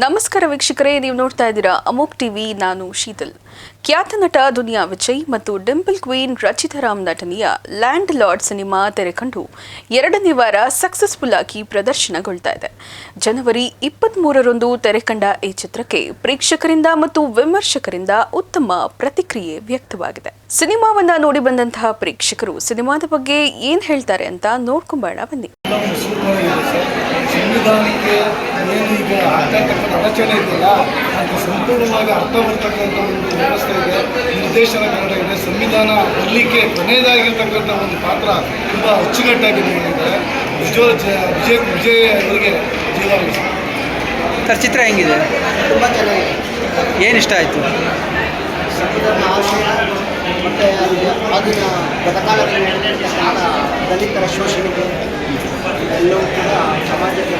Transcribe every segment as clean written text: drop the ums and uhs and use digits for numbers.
ನಮಸ್ಕಾರ ವೀಕ್ಷಕರೇ, ನೀವು ನೋಡ್ತಾ ಇದ್ದೀರಾ ಅಮೋಕ್ ಟಿವಿ. ನಾನು ಶೀತಲ್. ಖ್ಯಾತ ನಟ ದುನಿಯಾ ವಿಜಯ್ ಮತ್ತು ಡಿಂಪಲ್ ಕ್ವೀನ್ ರಚಿತಾ ರಾಮ್ ನಟನೆಯ ಲ್ಯಾಂಡ್ ಲಾರ್ಡ್ ಸಿನಿಮಾ ತೆರೆಕಂಡು ಎರಡನೇ ವಾರ ಸಕ್ಸಸ್ಫುಲ್ ಆಗಿ ಪ್ರದರ್ಶನಗೊಳ್ತಾ ಇದೆ. ಜನವರಿ 23ರಂದು ತೆರೆಕಂಡ ಈ ಚಿತ್ರಕ್ಕೆ ಪ್ರೇಕ್ಷಕರಿಂದ ಮತ್ತು ವಿಮರ್ಶಕರಿಂದ ಉತ್ತಮ ಪ್ರತಿಕ್ರಿಯೆ ವ್ಯಕ್ತವಾಗಿದೆ. ಸಿನಿಮಾವನ್ನ ನೋಡಿ ಬಂದಂತಹ ಪ್ರೇಕ್ಷಕರು ಸಿನಿಮಾದ ಬಗ್ಗೆ ಏನ್ ಹೇಳ್ತಾರೆ ಅಂತ ನೋಡ್ಕೊಂಬೋಣ ಬನ್ನಿ. ಸಂವಿಧಾನಕ್ಕೆ ಏನೀಗ ಆಗ್ತಕ್ಕಂಥ ಅಡಚಣೆ ಇದೆಯಲ್ಲ ಅದು ಸಂಪೂರ್ಣವಾಗಿ ಅರ್ಥ ಬರ್ತಕ್ಕಂಥ ಒಂದು ವ್ಯವಸ್ಥೆ ಇದೆ, ನಿರ್ದೇಶನ ಕನ್ನಡ ಇದೆ. ಸಂವಿಧಾನ ಬರಲಿಕ್ಕೆ ಕೊನೆಯದಾಗಿರ್ತಕ್ಕಂಥ ಒಂದು ಪಾತ್ರ ತುಂಬ ಅಚ್ಚುಕಟ್ಟಾಗಿ ಮಾಡಿದ್ದಾರೆ. ವಿಜಯ್ ಅವರಿಗೆ ಜೀವಾವಧಿ. ಸರ್, ಚಿತ್ರ ಹೆಂಗಿದೆ? ತುಂಬ ಚೆನ್ನಾಗಿದೆ. ಏನು ಇಷ್ಟ ಆಯಿತು? ಸಂವಿಧಾನ ಆಶಯ ಮತ್ತು ಆಗಿನ ಗತಕಾಲದಲ್ಲಿ ದಲಿತರ ಶೋಷಣೆಗೆ ಎಲ್ಲವೂ ಕೂಡ ಸಮಾಜಕ್ಕೆ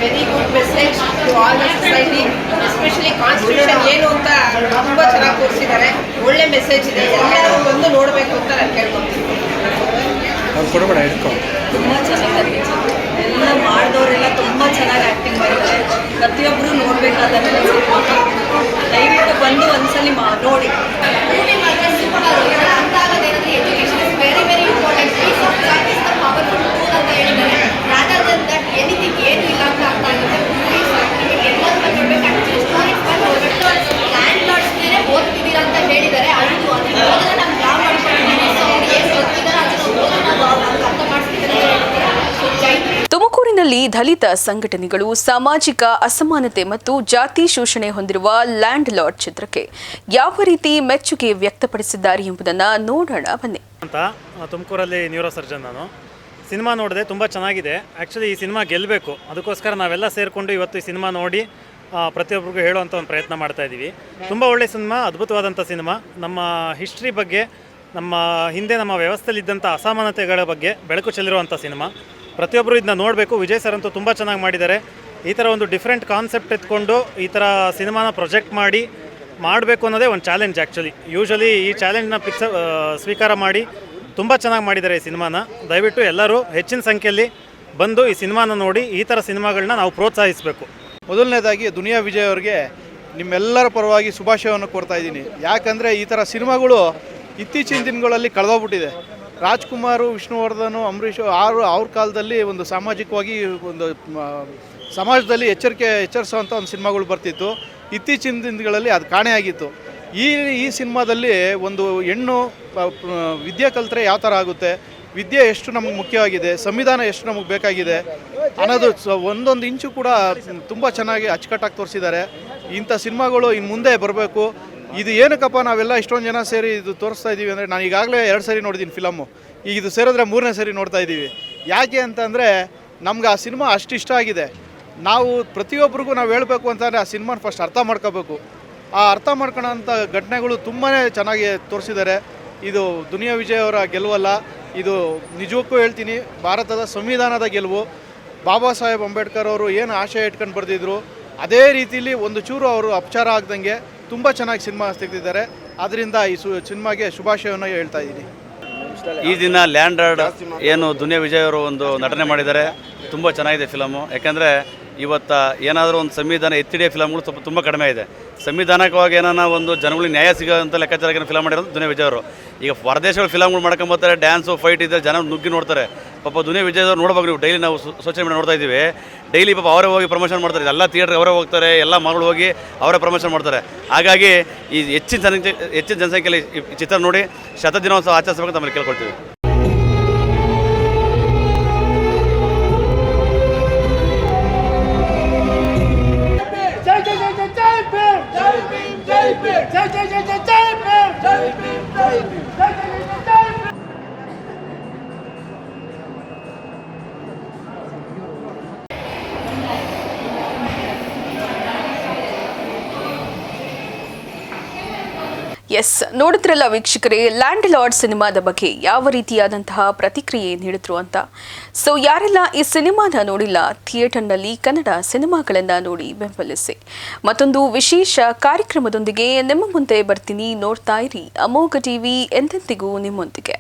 very good message to all the society, especially constitution ಏನು ಅಂತ ತುಂಬ ಚೆನ್ನಾಗಿ ತೋರಿಸಿದ್ದಾರೆ. ಒಳ್ಳೆ ಮೆಸೇಜ್ ಇದೆ, ಎಲ್ಲರೂ ಬಂದು ನೋಡಬೇಕು ಅಂತ ನಾನು ಕೇಳ್ಕೊತೀನಿ. ಅವ್ರು ಕೊಡಬೇಡ, ಹಿಡ್ಕೊ. ತುಂಬ ಚೆನ್ನಾಗಿದೆ. ಎಲ್ಲ ಮಾಡಿದವರೆಲ್ಲ ತುಂಬ ಚೆನ್ನಾಗಿ ಆ್ಯಕ್ಟಿಂಗ್ ಮಾಡಿದ್ದಾರೆ. ಪ್ರತಿಯೊಬ್ಬರು ನೋಡಬೇಕಾದ್ರೆ ದಯವಿಟ್ಟು ಬಂದು ಒಂದ್ಸಲಿ ನೋಡಿ. ತುಮಕೂರಿನಲ್ಲಿ ದಲಿತ ಸಂಘಟನೆಗಳು ಸಾಮಾಜಿಕ ಅಸಮಾನತೆ ಮತ್ತು ಜಾತಿ ಶೋಷಣೆ ಹೊಂದಿರುವ ಲ್ಯಾಂಡ್ ಲಾರ್ಡ್ ಚಿತ್ರಕ್ಕೆ ಯಾವ ರೀತಿ ಮೆಚ್ಚುಗೆ ವ್ಯಕ್ತಪಡಿಸಿದ್ದಾರೆ ಎಂಬುದನ್ನು ನೋಡೋಣ ಬನ್ನಿ. ಅಂತ ತುಮಕೂರಲ್ಲಿ ನ್ಯೂರೋ ಸರ್ಜನ್. ನಾನು ಸಿನಿಮಾ ನೋಡಿದೆ, ತುಂಬ ಚೆನ್ನಾಗಿದೆ. ಆ್ಯಕ್ಚುಲಿ ಈ ಸಿನಿಮಾ ಗೆಲ್ಲಬೇಕು, ಅದಕ್ಕೋಸ್ಕರ ನಾವೆಲ್ಲ ಸೇರಿಕೊಂಡು ಇವತ್ತು ಈ ಸಿನಿಮಾ ನೋಡಿ ಪ್ರತಿಯೊಬ್ಬರಿಗೂ ಹೇಳುವಂಥ ಒಂದು ಪ್ರಯತ್ನ ಮಾಡ್ತಾಯಿದ್ದೀವಿ. ತುಂಬ ಒಳ್ಳೆಯ ಸಿನಿಮಾ, ಅದ್ಭುತವಾದಂಥ ಸಿನಿಮಾ. ನಮ್ಮ ಹಿಸ್ಟ್ರಿ ಬಗ್ಗೆ, ನಮ್ಮ ಹಿಂದೆ ನಮ್ಮ ವ್ಯವಸ್ಥೆಯಲ್ಲಿದ್ದಂಥ ಅಸಮಾನತೆಗಳ ಬಗ್ಗೆ ಬೆಳಕು ಚೆಲ್ಲಿರುವಂಥ ಸಿನಿಮಾ. ಪ್ರತಿಯೊಬ್ಬರು ಇದನ್ನ ನೋಡಬೇಕು. ವಿಜಯ್ ಸರ್ ಅಂತೂ ತುಂಬ ಚೆನ್ನಾಗಿ ಮಾಡಿದ್ದಾರೆ. ಈ ಥರ ಒಂದು ಡಿಫ್ರೆಂಟ್ ಕಾನ್ಸೆಪ್ಟ್ ಎತ್ಕೊಂಡು ಈ ಥರ ಸಿನಿಮಾನ ಪ್ರೊಜೆಕ್ಟ್ ಮಾಡಬೇಕು ಅನ್ನೋದೇ ಒಂದು ಚಾಲೆಂಜ್. ಆ್ಯಕ್ಚುಲಿ ಯೂಶ್ವಲಿ ಈ ಚಾಲೆಂಜ್ನ ಸ್ವೀಕಾರ ಮಾಡಿ ತುಂಬ ಚೆನ್ನಾಗಿ ಮಾಡಿದ್ದಾರೆ ಈ ಸಿನಿಮಾನ. ದಯವಿಟ್ಟು ಎಲ್ಲರೂ ಹೆಚ್ಚಿನ ಸಂಖ್ಯೆಯಲ್ಲಿ ಬಂದು ಈ ಸಿನಿಮಾನ ನೋಡಿ ಈ ಥರ ಸಿನಿಮಾಗಳನ್ನ ನಾವು ಪ್ರೋತ್ಸಾಹಿಸಬೇಕು. ಮೊದಲನೇದಾಗಿ ದುನಿಯಾ ವಿಜಯ್ ಅವ್ರಿಗೆ ನಿಮ್ಮೆಲ್ಲರ ಪರವಾಗಿ ಶುಭಾಶಯವನ್ನು ಕೋರ್ತಾ ಇದ್ದೀನಿ. ಯಾಕಂದರೆ ಈ ಥರ ಸಿನಿಮಾಗಳು ಇತ್ತೀಚಿನ ದಿನಗಳಲ್ಲಿ ಕಳೆದೋಗ್ಬಿಟ್ಟಿದೆ. ರಾಜ್ಕುಮಾರ್, ವಿಷ್ಣುವರ್ಧನ್, ಅಂಬರೀಷ್ ಅವ್ರ ಕಾಲದಲ್ಲಿ ಒಂದು ಸಾಮಾಜಿಕವಾಗಿ ಒಂದು ಸಮಾಜದಲ್ಲಿ ಎಚ್ಚರಿಸುವಂಥ ಒಂದು ಸಿನಿಮಾಗಳು ಬರ್ತಿತ್ತು. ಇತ್ತೀಚಿನ ದಿನಗಳಲ್ಲಿ ಅದು ಕಾಣೆಯಾಗಿತ್ತು. ಈ ಸಿನಿಮಾದಲ್ಲಿ ಒಂದು ಹೆಣ್ಣು ವಿದ್ಯೆ ಕಲಿತ್ರೆ ಯಾವ ಥರ ಆಗುತ್ತೆ, ವಿದ್ಯೆ ಎಷ್ಟು ನಮಗೆ ಮುಖ್ಯವಾಗಿದೆ, ಸಂವಿಧಾನ ಎಷ್ಟು ನಮಗೆ ಬೇಕಾಗಿದೆ ಅನ್ನೋದು ಒಂದೊಂದು ಇಂಚು ಕೂಡ ತುಂಬ ಚೆನ್ನಾಗಿ ಅಚ್ಚುಕಟ್ಟಾಗಿ ತೋರಿಸಿದ್ದಾರೆ. ಇಂಥ ಸಿನಿಮಾಗಳು ಇನ್ನು ಮುಂದೆ ಬರಬೇಕು. ಇದು ಏನಕ್ಕಪ್ಪ ನಾವೆಲ್ಲ ಇಷ್ಟೊಂದು ಜನ ಸೇರಿ ಇದು ತೋರಿಸ್ತಾ ಇದ್ದೀವಿ ಅಂದರೆ, ನಾನು ಈಗಾಗಲೇ 2 ಸರಿ ನೋಡಿದ್ದೀನಿ ಫಿಲಮ್ಮು. ಈಗ ಇದು ಸೇರಿದ್ರೆ 3ನೇ ಸರಿ ನೋಡ್ತಾ ಇದ್ದೀವಿ. ಯಾಕೆ ಅಂತಂದರೆ ನಮ್ಗೆ ಆ ಸಿನಿಮಾ ಅಷ್ಟು ಇಷ್ಟ ಆಗಿದೆ. ನಾವು ಪ್ರತಿಯೊಬ್ಬರಿಗೂ ನಾವು ಹೇಳಬೇಕು ಅಂತಂದರೆ ಆ ಸಿನಿಮಾನ ಫಸ್ಟ್ ಅರ್ಥ ಮಾಡ್ಕೋಬೇಕು. ಆ ಅರ್ಥ ಮಾಡ್ಕೊಳ್ಳೋಂಥ ಘಟನೆಗಳು ತುಂಬಾ ಚೆನ್ನಾಗಿ ತೋರಿಸಿದ್ದಾರೆ. ಇದು ದುನಿಯಾ ವಿಜಯ್ ಅವರ ಗೆಲುವಲ್ಲ, ಇದು ನಿಜಕ್ಕೂ ಹೇಳ್ತೀನಿ ಭಾರತದ ಸಂವಿಧಾನದ ಗೆಲುವು. ಬಾಬಾ ಸಾಹೇಬ್ ಅಂಬೇಡ್ಕರ್ ಅವರು ಏನು ಆಶಯ ಇಟ್ಕೊಂಡು ಬರೆದಿದ್ರು ಅದೇ ರೀತಿಯಲ್ಲಿ ಒಂದು ಚೂರು ಅವರು ಅಪಚಾರ ಆಗ್ದಂಗೆ ತುಂಬ ಚೆನ್ನಾಗಿ ಸಿನಿಮಾ ತೆಗೆದಿದ್ದಾರೆ. ಅದರಿಂದ ಈ ಸಿನಿಮಾಗೆ ಶುಭಾಶಯವನ್ನು ಹೇಳ್ತಾ ಇದ್ದೀನಿ. ಈ ದಿನ ಲ್ಯಾಂಡ್ ಲಾರ್ಡ್ ಏನು ದುನಿಯಾ ವಿಜಯ್ ಅವರು ಒಂದು ನಟನೆ ಮಾಡಿದ್ದಾರೆ, ತುಂಬ ಚೆನ್ನಾಗಿದೆ ಫಿಲಮು. ಯಾಕೆಂದರೆ ಇವತ್ತು ಏನಾದರೂ ಒಂದು ಸಂವಿಧಾನ ಎತ್ತಿಡಿಯೋ ಫಿಲಮ್ಗಳು ತುಂಬ ಕಡಿಮೆ ಇದೆ. ಸಂವಿಧಾನಕವಾಗಿ ಏನಾನ ಒಂದು ಜನಗಳಿಗೆ ನ್ಯಾಯ ಸಿಗೋಂಥ ಲೆಕ್ಕಾಚಾರಕ್ಕೆ ಫಿಲಮ್ ಮಾಡಿರೋದು ದುನಿಯಾ ವಿಜಯ್ ಅವರು. ಈಗ ಹೊರದೇಶಗಳು ಫಿಲಮ್ಗಳು ಮಾಡ್ಕೊಂಬರ್ತಾರೆ, ಡ್ಯಾನ್ಸು ಫೈಟ್ ಇದ್ದರೆ ಜನ ನುಗ್ಗಿ ನೋಡ್ತಾರೆ. ಪಾಪ ದುನಿಯಾ ವಿಜಯ್ ಅವರು ನೋಡ್ಬೇಕು. ನೀವು ಡೈಲಿ ನಾವು ಸೋಷಿಯಲ್ ಮೀಡಿಯಾ ನೋಡ್ತಾ ಇದ್ದೀವಿ. ಡೈಲಿ ಪಾಪ ಅವರೇ ಹೋಗಿ ಪ್ರಮೋಷನ್ ಮಾಡ್ತಾರೆ. ಎಲ್ಲ ಥಿಯೇಟ್ರಿಗೆ ಅವರೇ ಹೋಗ್ತಾರೆ, ಎಲ್ಲ ಮಗಳು ಹೋಗಿ ಅವರೇ ಪ್ರಮೋಷನ್ ಮಾಡ್ತಾರೆ. ಹಾಗಾಗಿ ಈ ಹೆಚ್ಚಿನ ಜನಸಂಖ್ಯೆಯಲ್ಲಿ ಈ ಚಿತ್ರ ನೋಡಿ ಶತದಿನೋತ್ಸವ ಆಚರಿಸಬೇಕು ನಮ್ಮಲ್ಲಿ ಕೇಳ್ಕೊಳ್ತೀವಿ. ಎಸ್, ನೋಡಿದ್ರಲ್ಲ ವೀಕ್ಷಕರೇ, ಲ್ಯಾಂಡ್ ಲಾರ್ಡ್ ಸಿನಿಮಾದ ಬಗ್ಗೆ ಯಾವ ರೀತಿಯಾದಂತಹ ಪ್ರತಿಕ್ರಿಯೆ ನೀಡಿದ್ರು ಅಂತ. ಸೊ ಯಾರೆಲ್ಲ ಈ ಸಿನಿಮಾನ ನೋಡಿಲ್ಲ, ಥಿಯೇಟರ್ನಲ್ಲಿ ಕನ್ನಡ ಸಿನಿಮಾಗಳನ್ನು ನೋಡಿ ಬೆಂಬಲಿಸಿ. ಮತ್ತೊಂದು ವಿಶೇಷ ಕಾರ್ಯಕ್ರಮದೊಂದಿಗೆ ನಿಮ್ಮ ಮುಂದೆ ಬರ್ತೀನಿ. ನೋಡ್ತಾ ಇರಿ ಅಮೋಘ ಟಿವಿ, ಎಂದೆಂದಿಗೂ ನಿಮ್ಮೊಂದಿಗೆ.